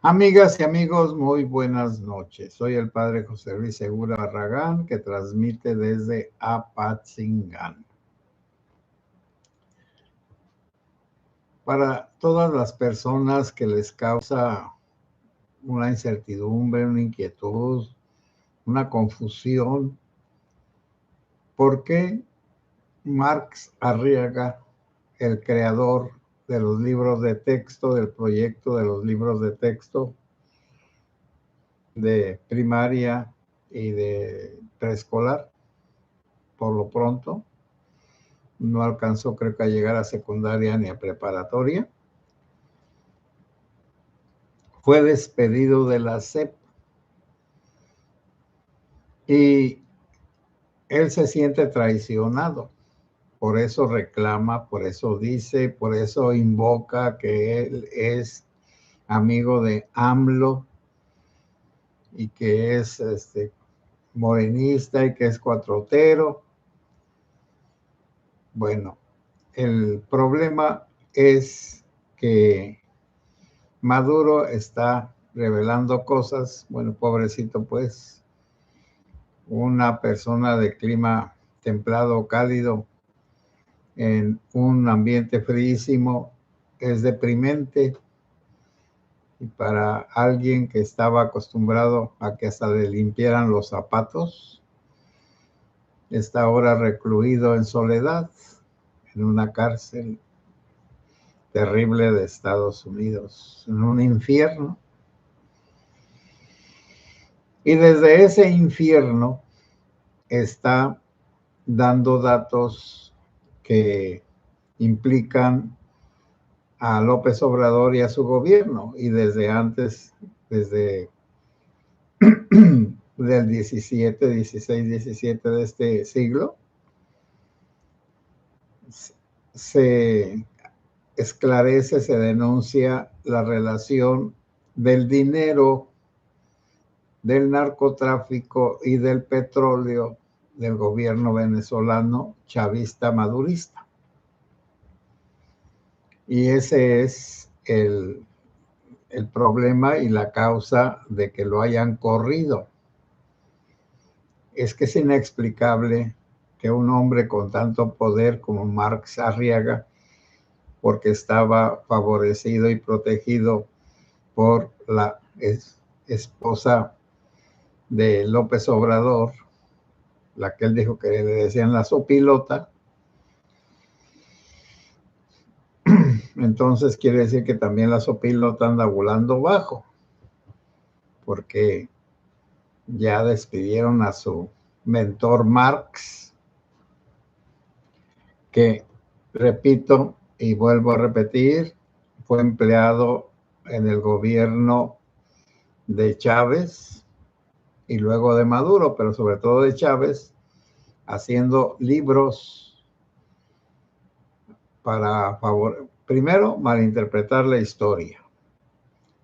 Amigas y amigos, muy buenas noches. Soy el padre José Luis Segura Barragán, que transmite desde Apatzingán. Para todas las personas que les causa una incertidumbre, una inquietud, una confusión, ¿por qué Marx Arriaga, el creador de los libros de texto, del proyecto de los libros de texto de primaria y de preescolar, por lo pronto, no alcanzó, creo que, a llegar a secundaria ni a preparatoria, fue despedido de la SEP y él se siente traicionado? Por eso reclama, por eso dice, por eso invoca que él es amigo de AMLO y que es morenista y que es cuatrotero. Bueno, el problema es que Maduro está revelando cosas. Bueno, pobrecito, pues, una persona de clima templado, cálido, en un ambiente fríísimo, es deprimente. Y para alguien que estaba acostumbrado a que hasta le limpiaran los zapatos, está ahora recluido en soledad en una cárcel terrible de Estados Unidos, en un infierno. Y desde ese infierno está dando datos que implican a López Obrador y a su gobierno, y desde antes, desde del 17, 16, 17 de este siglo, se esclarece, se denuncia la relación del dinero, del narcotráfico y del petróleo del gobierno venezolano chavista madurista. Y ese es el problema y la causa de que lo hayan corrido. Es que es inexplicable que un hombre con tanto poder como Marx Arriaga, porque estaba favorecido y protegido por la esposa de López Obrador, la que él dijo que le decían la sopilota, entonces quiere decir que también la sopilota anda volando bajo, porque ya despidieron a su mentor Marx, que, repito y vuelvo a repetir, fue empleado en el gobierno de Chávez y luego de Maduro, pero sobre todo de Chávez, haciendo libros para primero, malinterpretar la historia.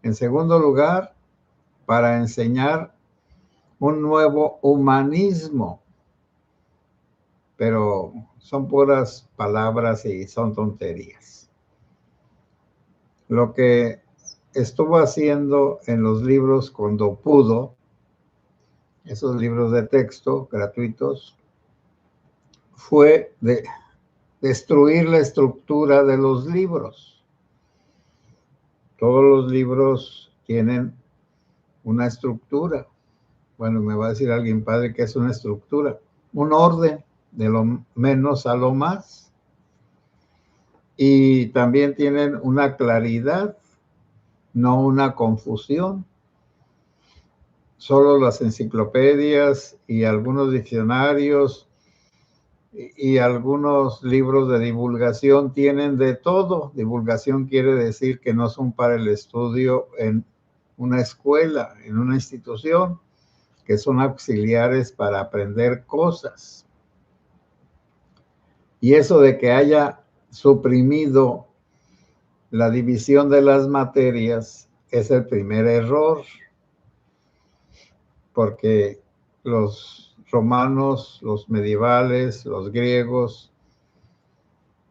En segundo lugar, para enseñar un nuevo humanismo. Pero son puras palabras y son tonterías. Lo que estuvo haciendo en los libros cuando pudo, esos libros de texto gratuitos, fue de destruir la estructura de los libros. Todos los libros tienen una estructura. Bueno, me va a decir alguien, padre, ¿qué es una estructura? Un orden, de lo menos a lo más. Y también tienen una claridad, no una confusión. Solo las enciclopedias y algunos diccionarios y algunos libros de divulgación tienen de todo. Divulgación quiere decir que no son para el estudio en una escuela, en una institución, que son auxiliares para aprender cosas. Y eso de que haya suprimido la división de las materias es el primer error, porque los romanos, los medievales, los griegos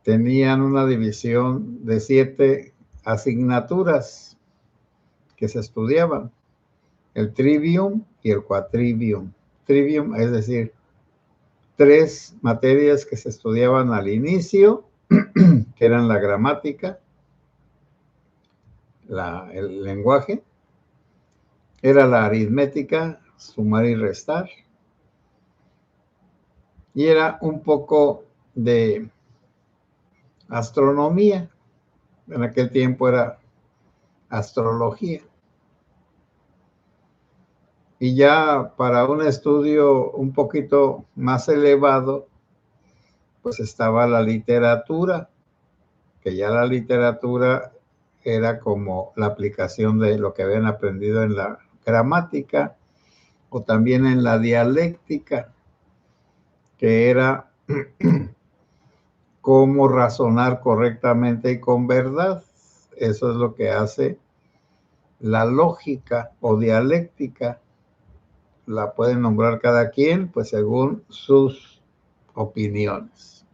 tenían una división de 7 asignaturas que se estudiaban, el trivium y el quadrivium. Trivium, es decir, 3 materias que se estudiaban al inicio, que eran la gramática, el lenguaje, era la aritmética, sumar y restar, y era un poco de astronomía. En aquel tiempo era astrología. Y ya para un estudio un poquito más elevado, pues estaba la literatura, que ya la literatura era como la aplicación de lo que habían aprendido en la gramática o también en la dialéctica, que era cómo razonar correctamente y con verdad. Eso es lo que hace la lógica o dialéctica. La pueden nombrar cada quien, pues según sus opiniones.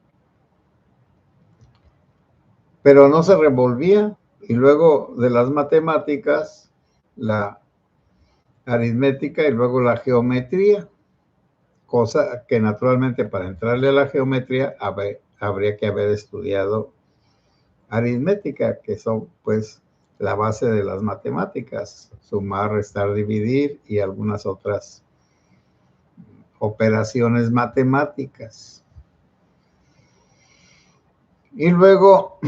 Pero no se revolvía. Y luego de las matemáticas, la aritmética y luego la geometría, cosa que naturalmente para entrarle a la geometría habría que haber estudiado aritmética, que son pues la base de las matemáticas, sumar, restar, dividir y algunas otras operaciones matemáticas. Y luego,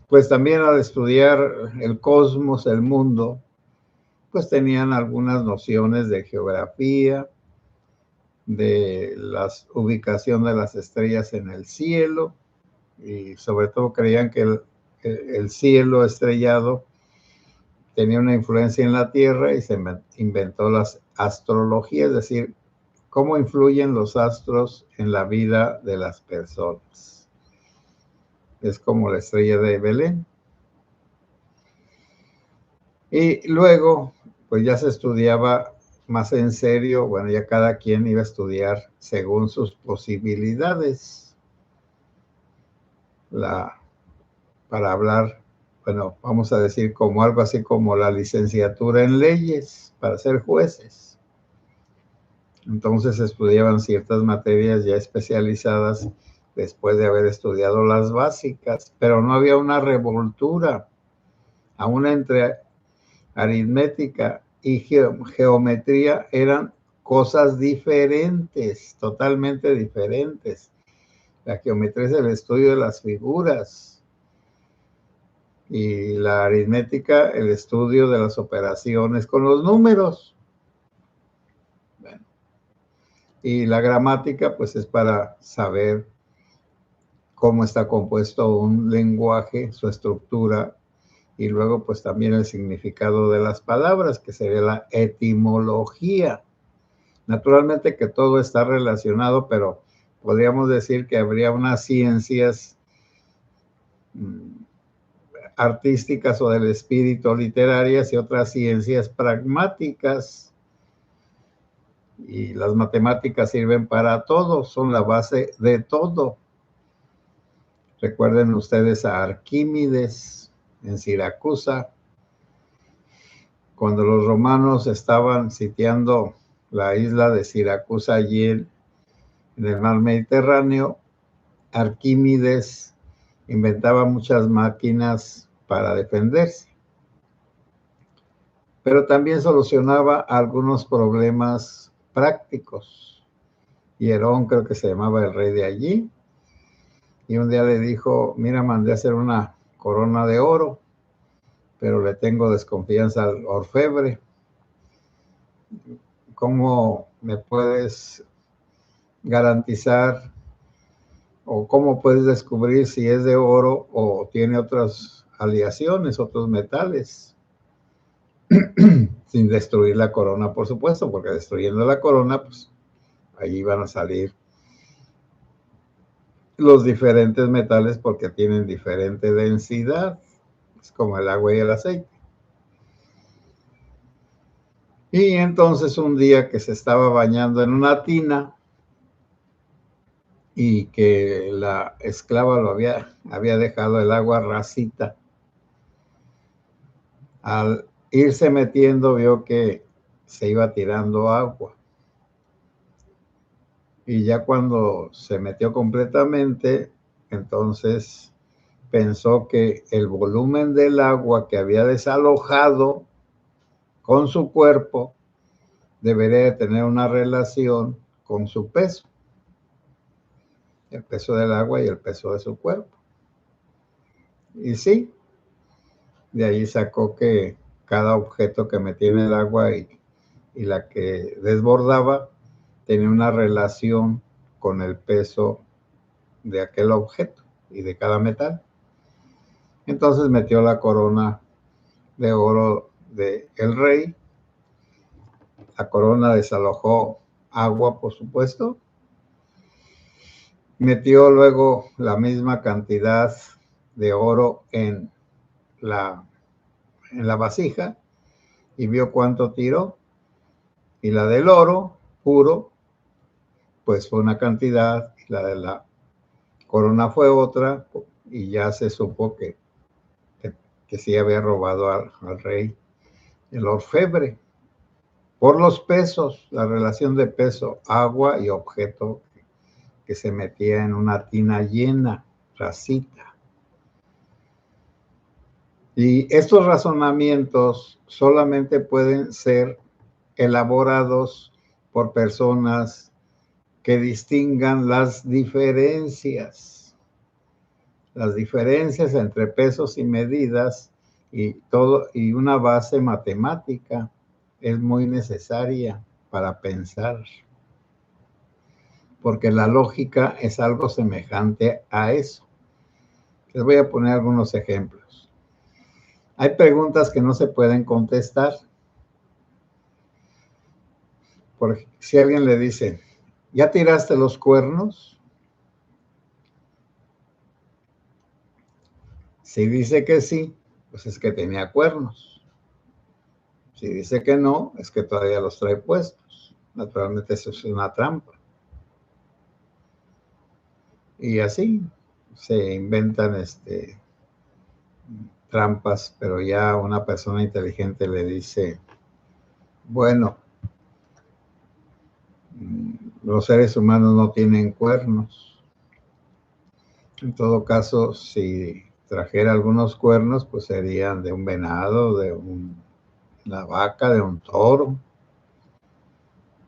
pues también al estudiar el cosmos, el mundo, pues tenían algunas nociones de geografía, de la ubicación de las estrellas en el cielo, y sobre todo creían que el cielo estrellado tenía una influencia en la Tierra y se inventó la astrología, es decir, cómo influyen los astros en la vida de las personas. Es como la estrella de Belén. Y luego, pues ya se estudiaba más en serio, bueno, ya cada quien iba a estudiar según sus posibilidades. Para hablar, bueno, vamos a decir como algo así como la licenciatura en leyes para ser jueces. Entonces estudiaban ciertas materias ya especializadas después de haber estudiado las básicas, pero no había una revoltura, aún entre aritmética y geometría eran cosas diferentes, totalmente diferentes. La geometría es el estudio de las figuras y la aritmética el estudio de las operaciones con los números. Bueno, y la gramática pues es para saber cómo está compuesto un lenguaje, su estructura, y luego pues también el significado de las palabras, que sería la etimología. Naturalmente que todo está relacionado, pero podríamos decir que habría unas ciencias artísticas o del espíritu literarias y otras ciencias pragmáticas. Y las matemáticas sirven para todo, son la base de todo. Recuerden ustedes a Arquímedes en Siracusa, cuando los romanos estaban sitiando la isla de Siracusa allí en el mar Mediterráneo. Arquímedes inventaba muchas máquinas para defenderse, pero también solucionaba algunos problemas prácticos. Hierón, creo que se llamaba el rey de allí, y un día le dijo: mira, mandé a hacer una corona de oro, pero le tengo desconfianza al orfebre. ¿Cómo me puedes garantizar o cómo puedes descubrir si es de oro o tiene otras aleaciones, otros metales? Sin destruir la corona, por supuesto, porque destruyendo la corona, pues allí van a salir los diferentes metales porque tienen diferente densidad. Es como el agua y el aceite. Y entonces un día que se estaba bañando en una tina y que la esclava había dejado el agua rasita, al irse metiendo vio que se iba tirando agua. Y ya cuando se metió completamente, entonces pensó que el volumen del agua que había desalojado con su cuerpo debería de tener una relación con su peso, el peso del agua y el peso de su cuerpo. Y sí, de ahí sacó que cada objeto que metía en el agua y la que desbordaba tenía una relación con el peso de aquel objeto y de cada metal. Entonces metió la corona de oro del rey. La corona desalojó agua, por supuesto. Metió luego la misma cantidad de oro en la vasija y vio cuánto tiró. Y la del oro puro, pues fue una cantidad, y la de la corona fue otra, y ya se supo que sí había robado al rey el orfebre. Por los pesos, la relación de peso, agua y objeto que se metía en una tina llena, racita. Y estos razonamientos solamente pueden ser elaborados por personas que distingan las diferencias entre pesos y medidas y una base matemática es muy necesaria para pensar, porque la lógica es algo semejante a eso. Les voy a poner algunos ejemplos. Hay preguntas que no se pueden contestar. Si alguien le dice, ¿ya tiraste los cuernos? Si dice que sí, pues es que tenía cuernos. Si dice que no, es que todavía los trae puestos. Naturalmente eso es una trampa. Y así se inventan trampas, pero ya una persona inteligente le dice, bueno, los seres humanos no tienen cuernos. En todo caso, si trajera algunos cuernos, pues serían de un venado, de una vaca, de un toro,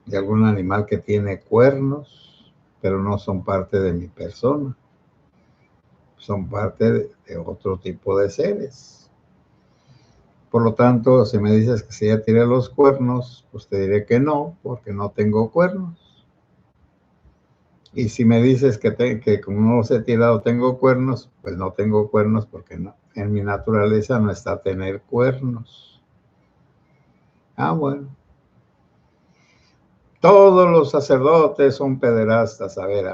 de algún animal que tiene cuernos, pero no son parte de mi persona. Son parte de otro tipo de seres. Por lo tanto, si me dices que si ya tiré los cuernos, pues te diré que no, porque no tengo cuernos. Y si me dices que como no los he tirado tengo cuernos, pues no tengo cuernos porque no, en mi naturaleza no está tener cuernos. Ah, bueno. Todos los sacerdotes son pederastas. A ver.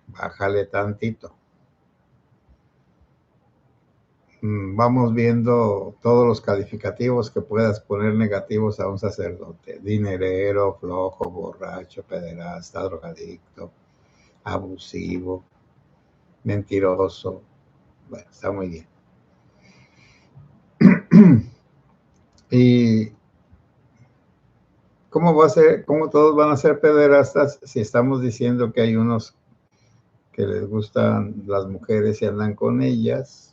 Bájale tantito. Vamos viendo todos los calificativos que puedas poner negativos a un sacerdote. Dinerero, flojo, borracho, pederasta, drogadicto, abusivo, mentiroso. Bueno, está muy bien. ¿Y cómo todos van a ser pederastas si estamos diciendo que hay unos que les gustan las mujeres y andan con ellas?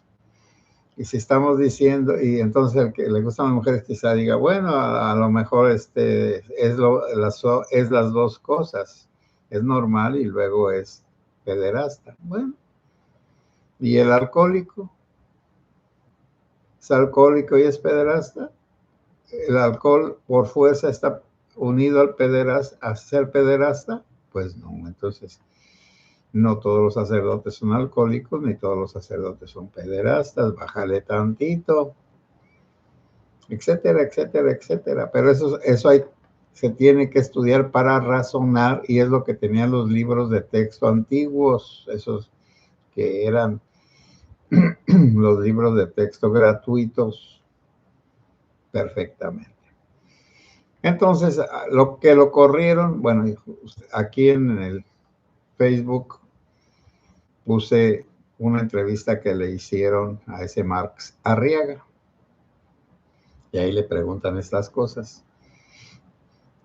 Y si estamos diciendo, y entonces el que le gustan las mujeres quizá diga, bueno, a lo mejor es las dos cosas, es normal y luego es pederasta. Bueno, ¿y el alcohólico? ¿Es alcohólico y es pederasta? ¿El alcohol por fuerza está unido a ser pederasta? Pues no, entonces no todos los sacerdotes son alcohólicos, ni todos los sacerdotes son pederastas, bájale tantito, etcétera, etcétera, etcétera. Pero eso se tiene que estudiar para razonar, y es lo que tenían los libros de texto antiguos, esos que eran los libros de texto gratuitos, perfectamente. Entonces, lo corrieron, bueno, aquí en el Facebook puse una entrevista que le hicieron a ese Marx Arriaga. que ahí le preguntan estas cosas.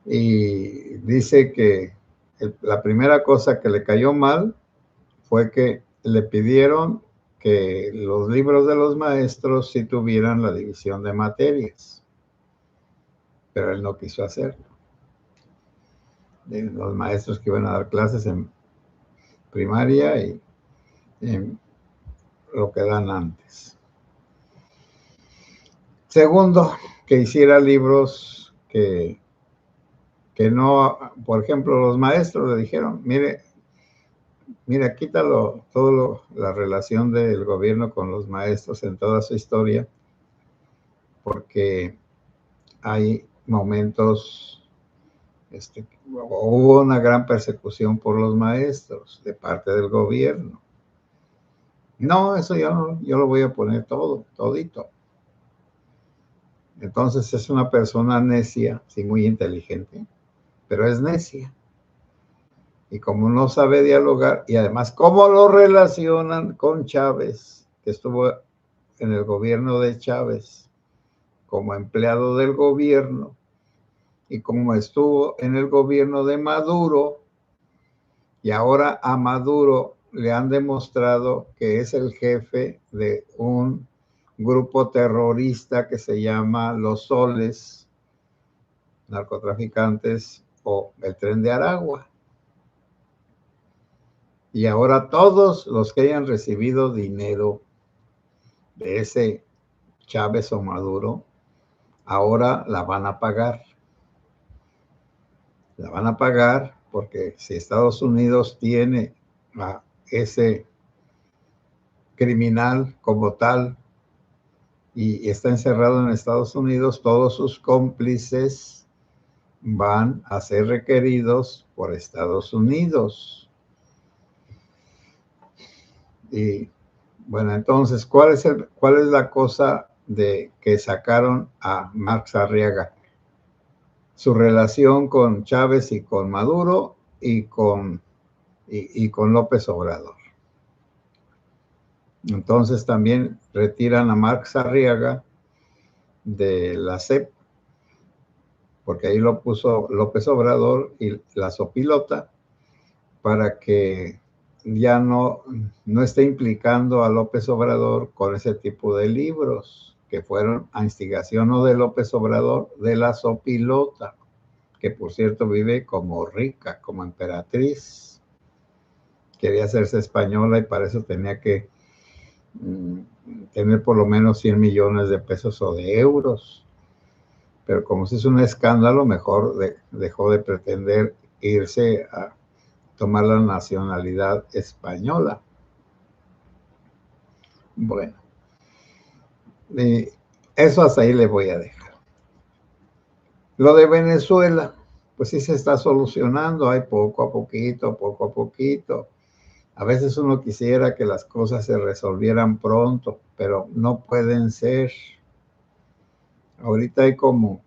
Y dice que la primera cosa que le cayó mal fue que le pidieron que los libros de los maestros sí tuvieran la división de materias, pero él no quiso hacerlo. Los maestros que iban a dar clases en primaria y en lo que dan antes. Segundo, que hiciera libros que no, por ejemplo, los maestros le dijeron, mire, quítalo la relación del gobierno con los maestros en toda su historia, porque hay momentos, hubo una gran persecución por los maestros de parte del gobierno. No, eso yo lo voy a poner todito. Entonces es una persona necia, sí, muy inteligente, pero es necia. Y como no sabe dialogar, y además cómo lo relacionan con Chávez, que estuvo en el gobierno de Chávez como empleado del gobierno, y como estuvo en el gobierno de Maduro, y ahora a Maduro le han demostrado que es el jefe de un grupo terrorista que se llama Los Soles, narcotraficantes, o el Tren de Aragua. Y ahora todos los que hayan recibido dinero de ese Chávez o Maduro, ahora la van a pagar. La van a pagar porque si Estados Unidos tiene a ese criminal como tal y está encerrado en Estados Unidos, todos sus cómplices van a ser requeridos por Estados Unidos. Y bueno, entonces, ¿cuál es la cosa de que sacaron a Marx Arriaga? Su relación con Chávez y con Maduro y con López Obrador. Entonces también retiran a Marx Arriaga de la CEP, porque ahí lo puso López Obrador y la sopilota, para que ya no esté implicando a López Obrador con ese tipo de libros que fueron a instigación no de López Obrador, de la sopilota, que por cierto vive como rica, como emperatriz. Quería hacerse española y para eso tenía que tener por lo menos 100 millones de pesos o de euros. Pero como se hizo un escándalo, mejor dejó de pretender irse a tomar la nacionalidad española. Bueno, eso hasta ahí le voy a dejar. Lo de Venezuela, pues sí se está solucionando, hay poco a poquito. A veces uno quisiera que las cosas se resolvieran pronto, pero no pueden ser. Ahorita hay como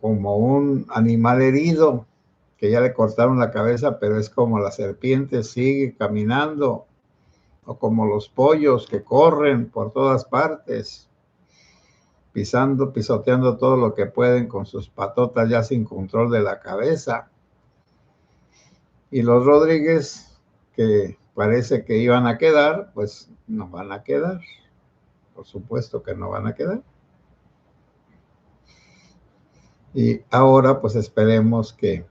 un animal herido que ya le cortaron la cabeza, pero es como la serpiente, sigue caminando, o como los pollos que corren por todas partes, pisoteando todo lo que pueden con sus patotas ya sin control de la cabeza. Y los Rodríguez, que parece que iban a quedar, pues no van a quedar. Por supuesto que no van a quedar. Y ahora pues esperemos que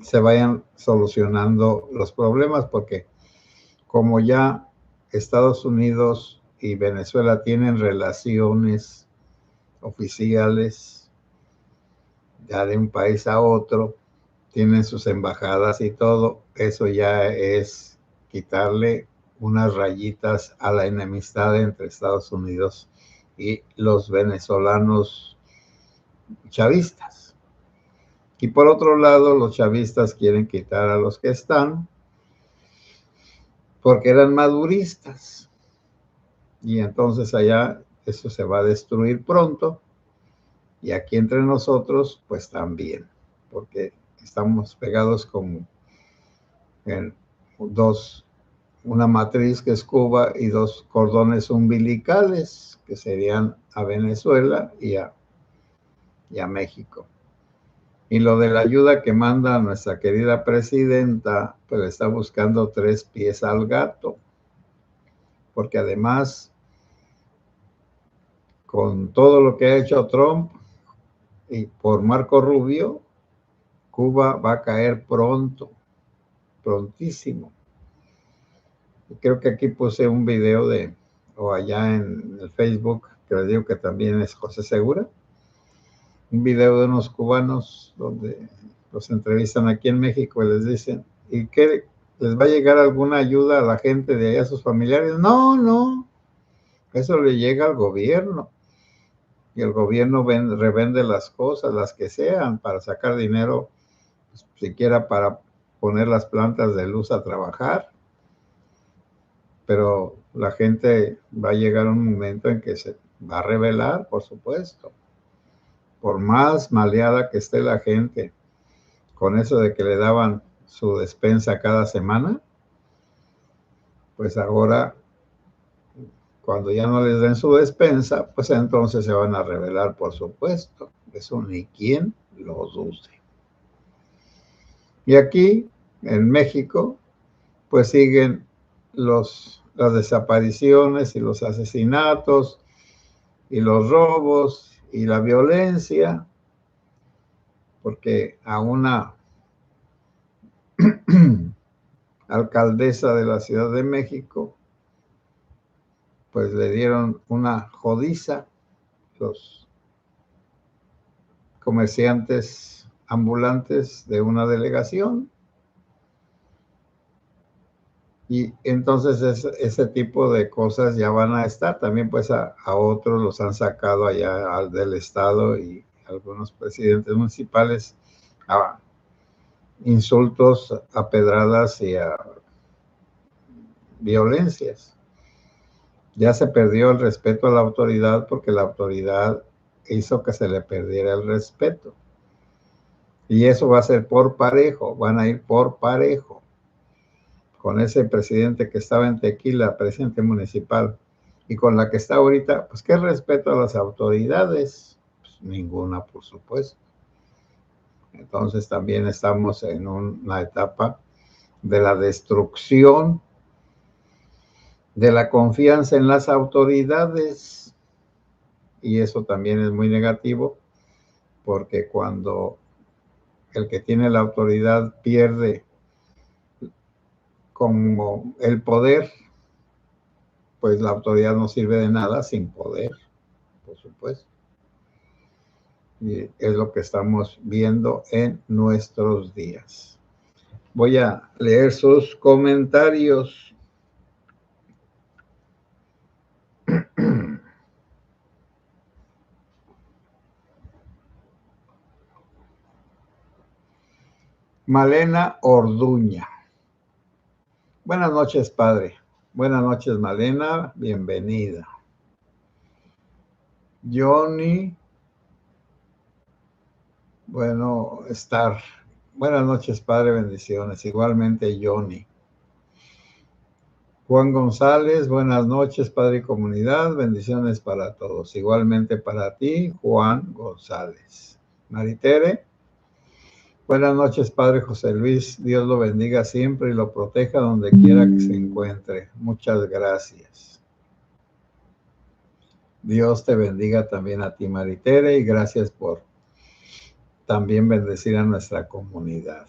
se vayan solucionando los problemas, porque como ya Estados Unidos y Venezuela tienen relaciones oficiales ya de un país a otro, tienen sus embajadas y todo, eso ya es quitarle unas rayitas a la enemistad entre Estados Unidos y los venezolanos chavistas. Y por otro lado, los chavistas quieren quitar a los que están porque eran maduristas. Y entonces allá eso se va a destruir pronto. Y aquí entre nosotros, pues también, porque estamos pegados como en dos una matriz que es Cuba y dos cordones umbilicales que serían a Venezuela y a México. Y lo de la ayuda que manda nuestra querida presidenta, pues está buscando 3 pies al gato, porque además, con todo lo que ha hecho Trump y por Marco Rubio, Cuba va a caer pronto, prontísimo. Creo que aquí puse un video o allá en el Facebook, que les digo que también es José Segura, un video de unos cubanos donde los entrevistan aquí en México y les dicen, ¿y qué? ¿Les va a llegar alguna ayuda a la gente de allá, a sus familiares? No, no, eso le llega al gobierno. Y el gobierno revende las cosas, las que sean, para sacar dinero, pues, siquiera para poner las plantas de luz a trabajar. Pero la gente va a llegar un momento en que se va a rebelar, por supuesto. Por más maleada que esté la gente, con eso de que le daban su despensa cada semana, pues ahora, cuando ya no les den su despensa, pues entonces se van a rebelar, por supuesto. Eso ni quien lo dude. Y aquí, en México, pues siguen las desapariciones y los asesinatos y los robos y la violencia, porque a una alcaldesa de la Ciudad de México, pues le dieron una jodiza los comerciantes ambulantes de una delegación. Y entonces ese tipo de cosas ya van a estar. También pues a otros los han sacado allá del estado y algunos presidentes municipales a insultos, a pedradas y a violencias. Ya se perdió el respeto a la autoridad porque la autoridad hizo que se le perdiera el respeto. Y eso va a ser por parejo, van a ir por parejo. Con ese presidente que estaba en Tequila, presidente municipal, y con la que está ahorita, pues qué respeto a las autoridades, pues ninguna, por supuesto. Entonces también estamos en una etapa de la destrucción de la confianza en las autoridades, y eso también es muy negativo, porque cuando el que tiene la autoridad pierde como el poder, pues la autoridad no sirve de nada sin poder, por supuesto. Y es lo que estamos viendo en nuestros días. Voy a leer sus comentarios. Malena Orduña. Buenas noches, padre. Buenas noches, Malena. Bienvenida. Johnny. Bueno, Star. Buenas noches, padre. Bendiciones. Igualmente, Johnny. Juan González, buenas noches, padre y comunidad, bendiciones para todos. Igualmente para ti, Juan González. Maritere, buenas noches, padre José Luis, Dios lo bendiga siempre y lo proteja donde quiera que se encuentre. Muchas gracias. Dios te bendiga también a ti, Maritere, y gracias por también bendecir a nuestra comunidad.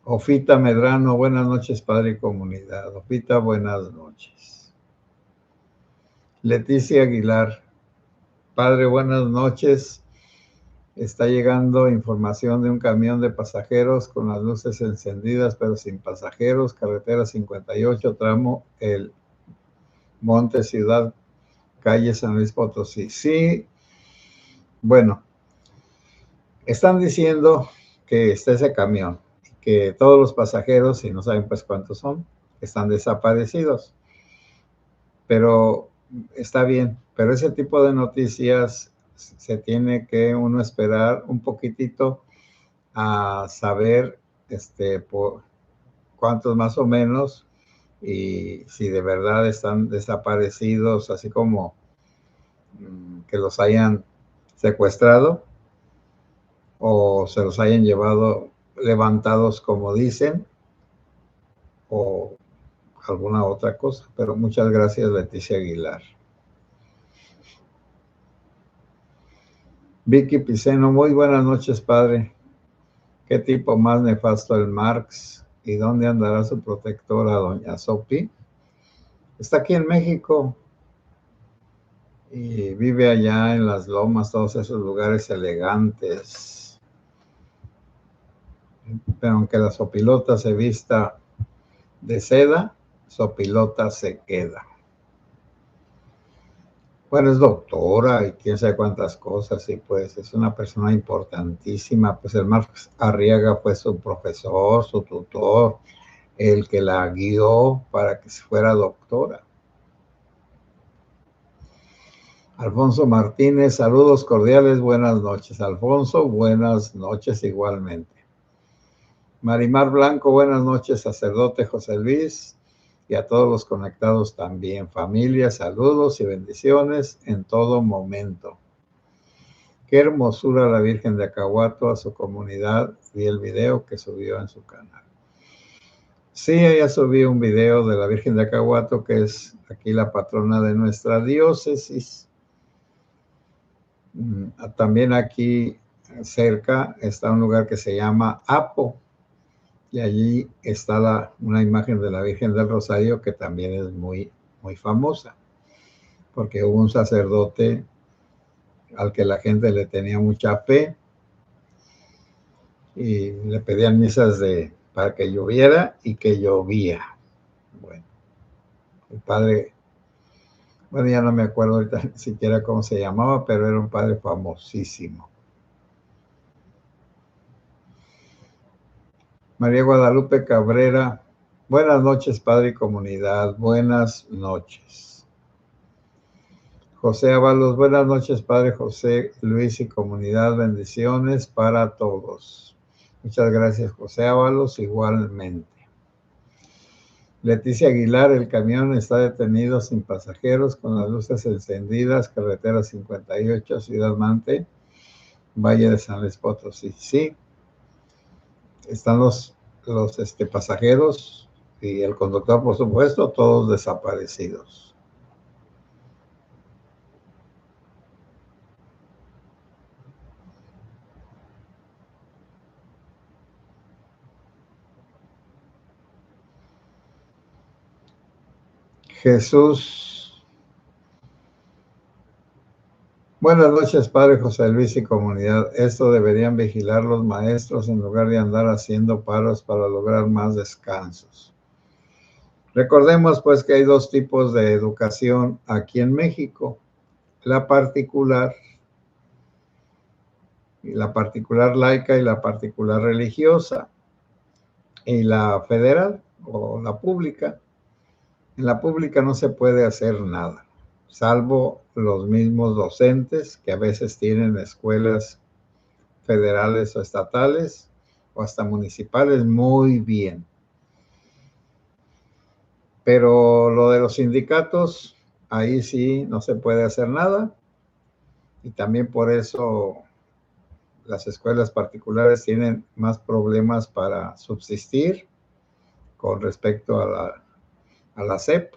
Ofita Medrano, buenas noches, padre y comunidad. Ofita, buenas noches. Leticia Aguilar, padre, buenas noches. Está llegando información de un camión de pasajeros con las luces encendidas, pero sin pasajeros, carretera 58, tramo El Monte Ciudad, calle San Luis Potosí. Sí, bueno, están diciendo que está ese camión, que todos los pasajeros, y no saben pues cuántos son, están desaparecidos. Pero está bien, pero ese tipo de noticias se tiene que uno esperar un poquitito a saber cuántos más o menos, y si de verdad están desaparecidos, así como que los hayan secuestrado o se los hayan llevado levantados como dicen, o alguna otra cosa. Pero muchas gracias, Leticia Aguilar. Vicky Piceno, muy buenas noches, padre. ¿Qué tipo más nefasto el Marx? ¿Y dónde andará su protectora, doña Sopi? Está aquí en México y vive allá en las lomas, todos esos lugares elegantes. Pero aunque la Sopilota se vista de seda, Sopilota se queda. Bueno, es doctora y quién sabe cuántas cosas, y pues es una persona importantísima. Pues el Marx Arriaga fue su profesor, su tutor, el que la guió para que fuera doctora. Alfonso Martínez, saludos cordiales, buenas noches. Alfonso, buenas noches igualmente. Marimar Blanco, buenas noches, sacerdote José Luis, y a todos los conectados también. Familia, saludos y bendiciones en todo momento. Qué hermosura la Virgen de Acahuato, a su comunidad. Vi el video que subió en su canal. Sí, ella subió un video de la Virgen de Acahuato, que es aquí la patrona de nuestra diócesis. También aquí cerca está un lugar que se llama Apo, y allí está una imagen de la Virgen del Rosario que también es muy, muy famosa, porque hubo un sacerdote al que la gente le tenía mucha fe y le pedían misas para que lloviera, y que llovía. Bueno, el padre, bueno, ya no me acuerdo ahorita ni siquiera cómo se llamaba, pero era un padre famosísimo. María Guadalupe Cabrera, buenas noches, padre y comunidad, buenas noches. José Ábalos, buenas noches, padre José Luis y comunidad, bendiciones para todos. Muchas gracias, José Ábalos, igualmente. Leticia Aguilar, el camión está detenido sin pasajeros, con las luces encendidas, carretera 58, Ciudad Mante, Valle de San Luis Potosí. Sí, están los pasajeros y el conductor, por supuesto, todos desaparecidos. Jesús. Buenas noches, padre José Luis y comunidad. Esto deberían vigilar los maestros en lugar de andar haciendo paros para lograr más descansos. Recordemos pues que hay dos tipos de educación aquí en México: la particular laica y la particular religiosa, y la federal o la pública. En la pública no se puede hacer nada, salvo los mismos docentes que a veces tienen escuelas federales o estatales o hasta municipales muy bien. Pero lo de los sindicatos, ahí sí no se puede hacer nada, y también por eso las escuelas particulares tienen más problemas para subsistir con respecto a la SEP.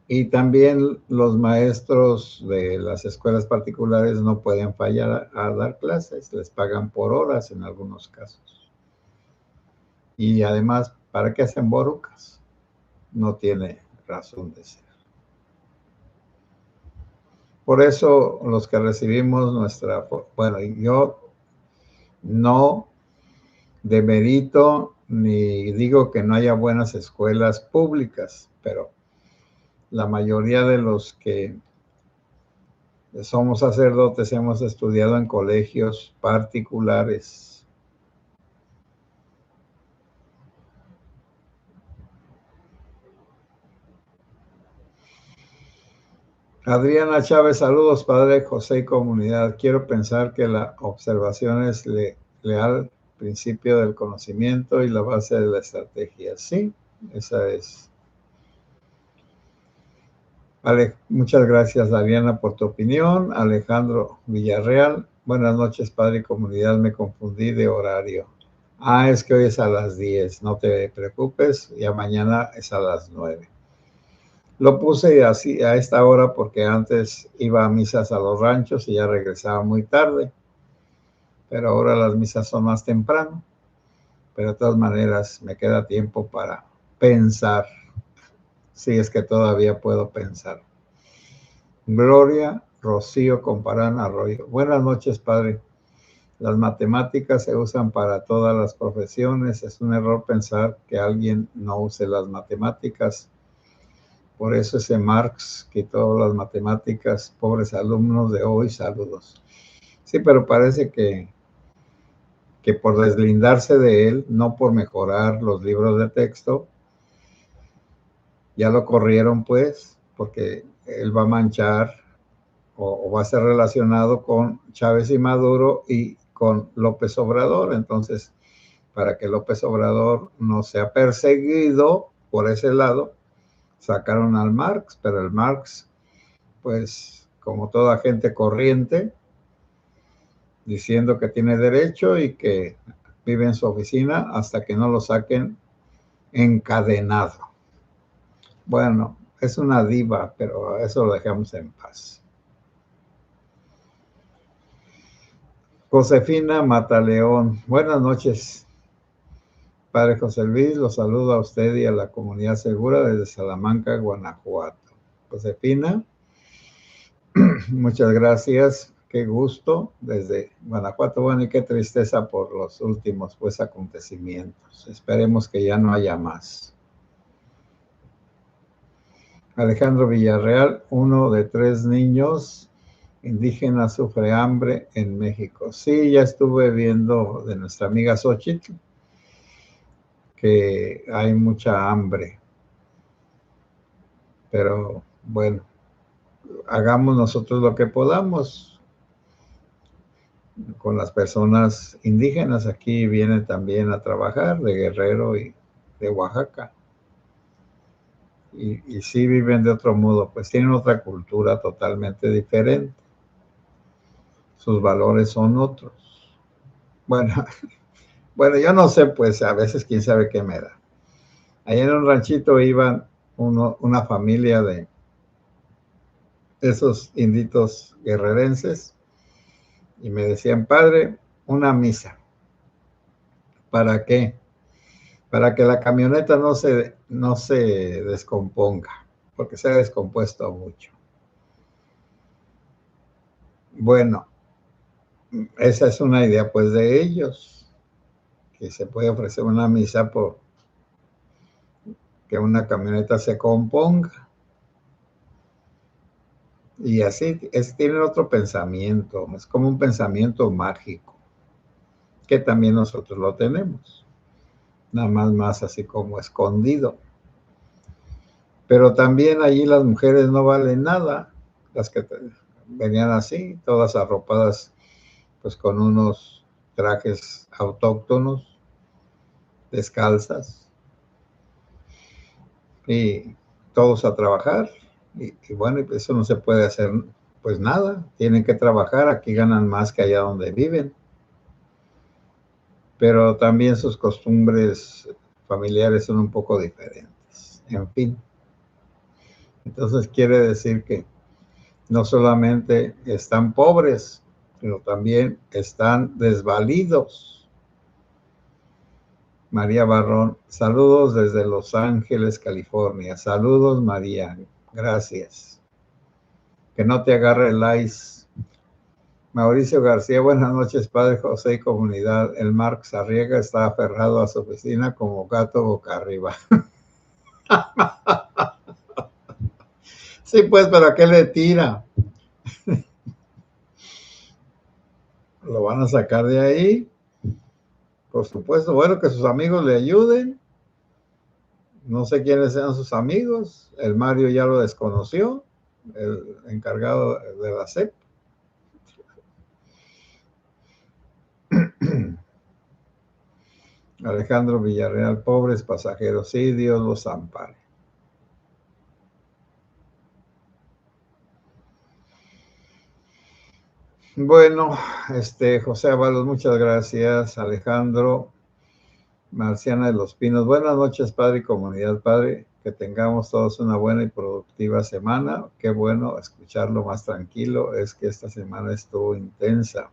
Y también los maestros de las escuelas particulares no pueden fallar a dar clases, les pagan por horas en algunos casos. Y además, ¿para qué hacen borucas? No tiene razón de ser. Por eso los que recibimos bueno, yo no demerito ni digo que no haya buenas escuelas públicas, pero la mayoría de los que somos sacerdotes hemos estudiado en colegios particulares. Adriana Chávez, saludos, padre José y comunidad. Quiero pensar que la observación es leal, principio del conocimiento y la base de la estrategia. Sí, esa es. Muchas gracias, Ariana, por tu opinión. Alejandro Villarreal, buenas noches, padre y comunidad, me confundí de horario. Es que hoy es a las 10, no te preocupes, ya mañana es a las 9. Lo puse así a esta hora porque antes iba a misas a los ranchos y ya regresaba muy tarde, pero ahora las misas son más temprano. Pero de todas maneras me queda tiempo para pensar, si es que todavía puedo pensar. Gloria Rocío Comparán Arroyo. Buenas noches, padre. Las matemáticas se usan para todas las profesiones. Es un error pensar que alguien no use las matemáticas. Por eso ese Marx quitó las matemáticas. Pobres alumnos de hoy, saludos. Sí, pero parece que por deslindarse de él, no por mejorar los libros de texto, ya lo corrieron, pues, porque él va a manchar o va a ser relacionado con Chávez y Maduro y con López Obrador. Entonces, para que López Obrador no sea perseguido por ese lado, sacaron al Marx, pero el Marx, pues, como toda gente corriente, diciendo que tiene derecho y que vive en su oficina hasta que no lo saquen encadenado. Bueno, es una diva, pero eso lo dejamos en paz. Josefina Mataleón, buenas noches. Padre José Luis, los saludo a usted y a la comunidad segura desde Salamanca, Guanajuato. Josefina, muchas gracias, qué gusto desde Guanajuato. Bueno, y qué tristeza por los últimos pues acontecimientos. Esperemos que ya no haya más. Alejandro Villarreal, 1 de 3 niños indígenas sufre hambre en México. Sí, ya estuve viendo de nuestra amiga Xochitl que hay mucha hambre. Pero bueno, hagamos nosotros lo que podamos con las personas indígenas. Aquí vienen también a trabajar de Guerrero y de Oaxaca. Y sí viven de otro modo, pues tienen otra cultura totalmente diferente. Sus valores son otros. Bueno, yo no sé, pues a veces quién sabe qué me da. Allá en un ranchito iban una familia de esos inditos guerrerenses y me decían, padre, una misa. ¿Para qué? Para que la camioneta no se descomponga, porque se ha descompuesto mucho. Bueno, esa es una idea pues de ellos, que se puede ofrecer una misa por que una camioneta se componga. Y así tienen otro pensamiento, es como un pensamiento mágico, que también nosotros lo tenemos, nada más así como escondido. Pero también allí las mujeres no valen nada, las que venían así, todas arropadas pues con unos trajes autóctonos, descalzas, y todos a trabajar. Y bueno, eso no se puede hacer pues nada, tienen que trabajar, aquí ganan más que allá donde viven. Pero también sus costumbres familiares son un poco diferentes. En fin. Entonces quiere decir que no solamente están pobres, sino también están desvalidos. María Barrón, saludos desde Los Ángeles, California. Saludos, María. Gracias. Que no te agarre el ice. Mauricio García, buenas noches, padre José y comunidad. El Marx Arriaga está aferrado a su oficina como gato boca arriba. Sí, pues, pero ¿a qué le tira? Lo van a sacar de ahí. Por supuesto, bueno, que sus amigos le ayuden. No sé quiénes sean sus amigos. El Mario ya lo desconoció, el encargado de la CEP. Alejandro Villarreal, pobres pasajeros, sí, Dios los ampare. Bueno, José Avalos, muchas gracias. Alejandro, Marciana de los Pinos, buenas noches, padre y comunidad, padre, que tengamos todos una buena y productiva semana. Qué bueno escucharlo más tranquilo, es que esta semana estuvo intensa.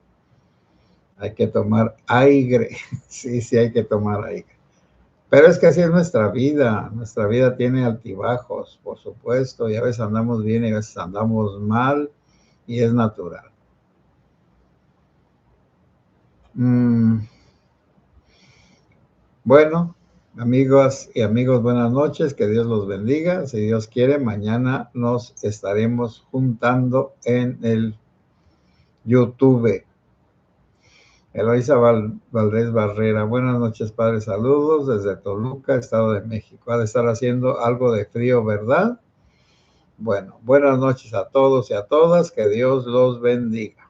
Hay que tomar aire, sí, sí hay que tomar aire. Pero es que así es nuestra vida tiene altibajos, por supuesto, y a veces andamos bien y a veces andamos mal, y es natural. Bueno, amigas y amigos, buenas noches, que Dios los bendiga. Si Dios quiere, mañana nos estaremos juntando en el YouTube. Eloisa Valdés Barrera, buenas noches, padre, saludos desde Toluca, Estado de México. Ha de estar haciendo algo de frío, ¿verdad? Bueno, buenas noches a todos y a todas, que Dios los bendiga.